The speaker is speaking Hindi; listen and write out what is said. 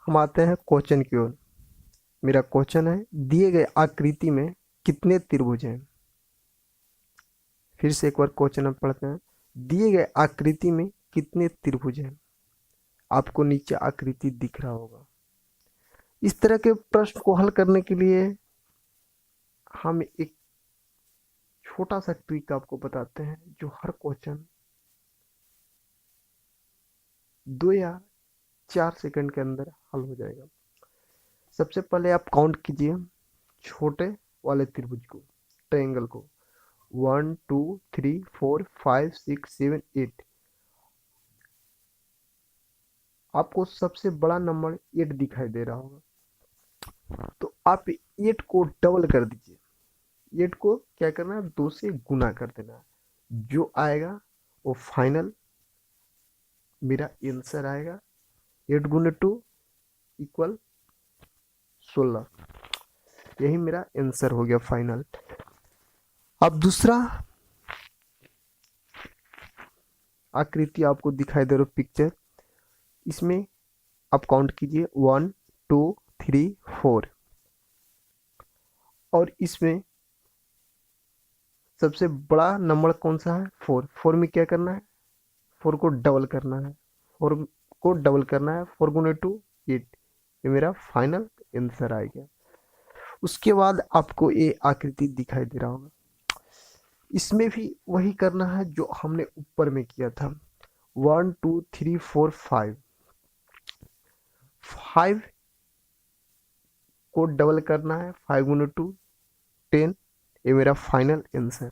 हम आते हैं क्वेश्चन की ओर। मेरा क्वेश्चन है, दिए गए आकृति में कितने त्रिभुज हैं। फिर से एक बार क्वेश्चन हम पढ़ते हैं। दिए गए आकृति में कितने त्रिभुज हैं। आपको नीचे आकृति दिख रहा होगा। इस तरह के प्रश्न को हल करने के लिए हम एक छोटा सा ट्रिक आपको बताते हैं, जो हर क्वेश्चन 2 या 4 सेकंड के अंदर हल हो जाएगा। सबसे पहले आप काउंट कीजिए छोटे वाले त्रिभुज को, ट्रायंगल को। 1 2 3 4 5 6 7 8। आपको सबसे बड़ा नंबर 8 दिखाई दे रहा होगा, तो आप 8 को डबल कर दीजिए। 8 को क्या करना है, 2 से गुना कर देना है। जो आएगा वो फाइनल मेरा आंसर आएगा। 8 गुने 2 इक्वल 16। यही मेरा आंसर हो गया फाइनल। अब दूसरा आकृति आपको दिखाई दे रहा पिक्चर, इसमें आप काउंट कीजिए 1 2 3 4। और इसमें सबसे बड़ा नंबर कौन सा है, 4। 4 में क्या करना है, 4 को डबल करना है। 4 को डबल करना है, 4 गुने 2 8। ये मेरा फाइनल आंसर आ गया। उसके बाद आपको ये आकृति दिखाई दे रहा होगा। इसमें भी वही करना है जो हमने ऊपर में किया था। 1 2 3 4 5। 5 को डबल करना है, 5 गुने 2 10। ये मेरा फाइनल आंसर।